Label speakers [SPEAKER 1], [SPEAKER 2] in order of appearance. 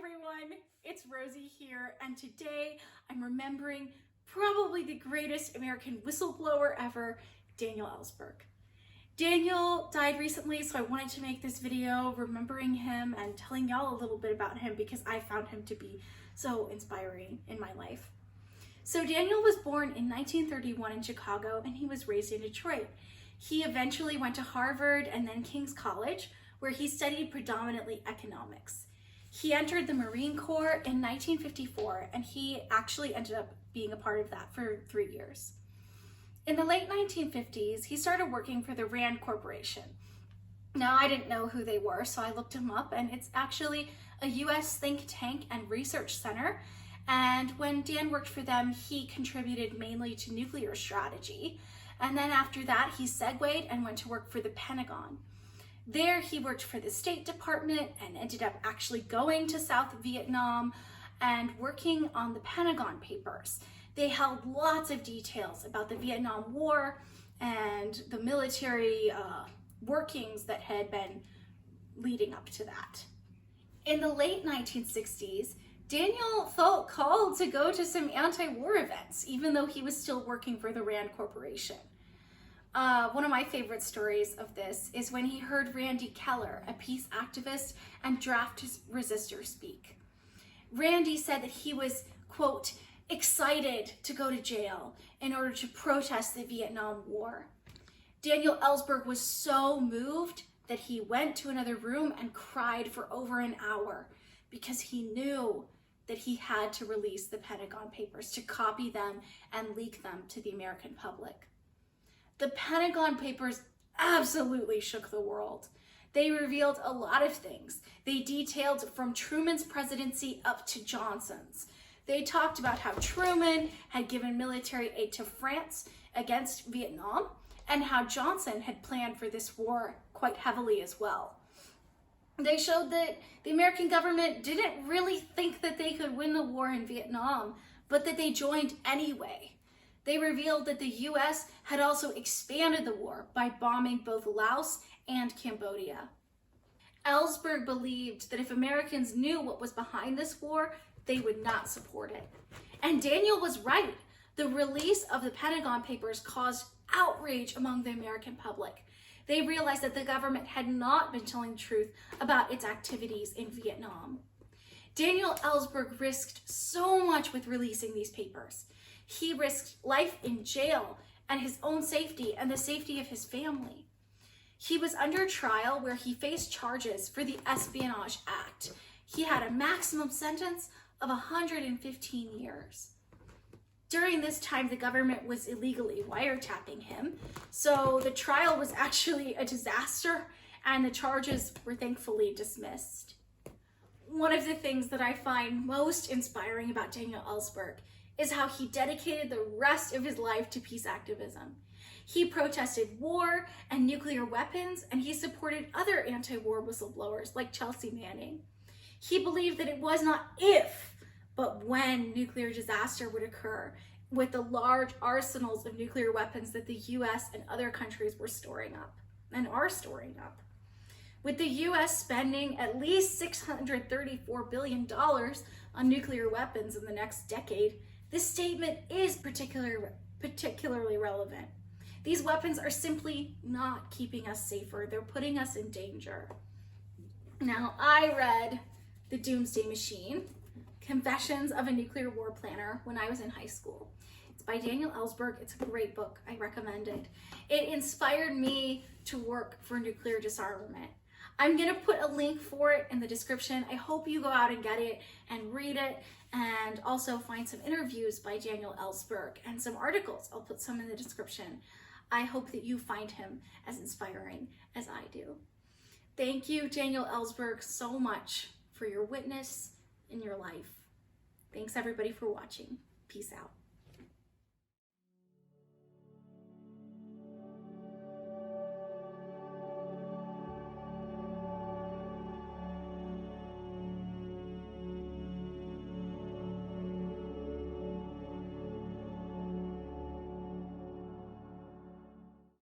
[SPEAKER 1] everyone, it's Rosie here, and today I'm remembering probably the greatest American whistleblower ever, Daniel Ellsberg. Daniel died recently, so I wanted to make this video remembering him and telling y'all a little bit about him because I found him to be so inspiring in my life. So Daniel was born in 1931 in Chicago, and he was raised in Detroit. He eventually went to Harvard and then King's College, where he studied predominantly economics. He entered the Marine Corps in 1954, and he actually ended up being a part of that for 3 years. In the late 1950s, he started working for the Rand Corporation. Now, I didn't know who they were, so I looked him up, and it's actually a US think tank and research center. And when Dan worked for them, he contributed mainly to nuclear strategy. And then after that, he segued and went to work for the Pentagon. There, he worked for the State Department and ended up actually going to South Vietnam and working on the Pentagon Papers. They held lots of details about the Vietnam War and the military workings that had been leading up to that. In the late 1960s, Daniel felt called to go to some anti-war events, even though he was still working for the Rand Corporation. One of my favorite stories of this is when he heard Randy Keller, a peace activist and draft resistor, speak. Randy said that he was, quote, excited to go to jail in order to protest the Vietnam War. Daniel Ellsberg was so moved that he went to another room and cried for over an hour because he knew that he had to release the Pentagon Papers, to copy them and leak them to the American public. The Pentagon Papers absolutely shook the world. They revealed a lot of things. They detailed from Truman's presidency up to Johnson's. They talked about how Truman had given military aid to France against Vietnam, and how Johnson had planned for this war quite heavily as well. They showed that the American government didn't really think that they could win the war in Vietnam, but that they joined anyway. They revealed that the US had also expanded the war by bombing both Laos and Cambodia. Ellsberg believed that if Americans knew what was behind this war, they would not support it. And Daniel was right. The release of the Pentagon Papers caused outrage among the American public. They realized that the government had not been telling the truth about its activities in Vietnam. Daniel Ellsberg risked so much with releasing these papers. He risked life in jail and his own safety and the safety of his family. He was under trial where he faced charges for the Espionage Act. He had a maximum sentence of 115 years. During this time, the government was illegally wiretapping him, so the trial was actually a disaster and the charges were thankfully dismissed. One of the things that I find most inspiring about Daniel Ellsberg is how he dedicated the rest of his life to peace activism. He protested war and nuclear weapons, and he supported other anti-war whistleblowers like Chelsea Manning. He believed that it was not if, but when nuclear disaster would occur, with the large arsenals of nuclear weapons that the US and other countries were storing up and are storing up. With the US spending at least $634 billion on nuclear weapons in the next decade, this statement is particularly relevant. These weapons are simply not keeping us safer. They're putting us in danger. Now, I read The Doomsday Machine, Confessions of a Nuclear War Planner when I was in high school. It's by Daniel Ellsberg. It's a great book. I recommend it. It inspired me to work for nuclear disarmament. I'm going to put a link for it in the description. I hope you go out and get it and read it, and also find some interviews by Daniel Ellsberg and some articles. I'll put some in the description. I hope that you find him as inspiring as I do. Thank you, Daniel Ellsberg, so much for your witness in your life. Thanks everybody for watching. Peace out.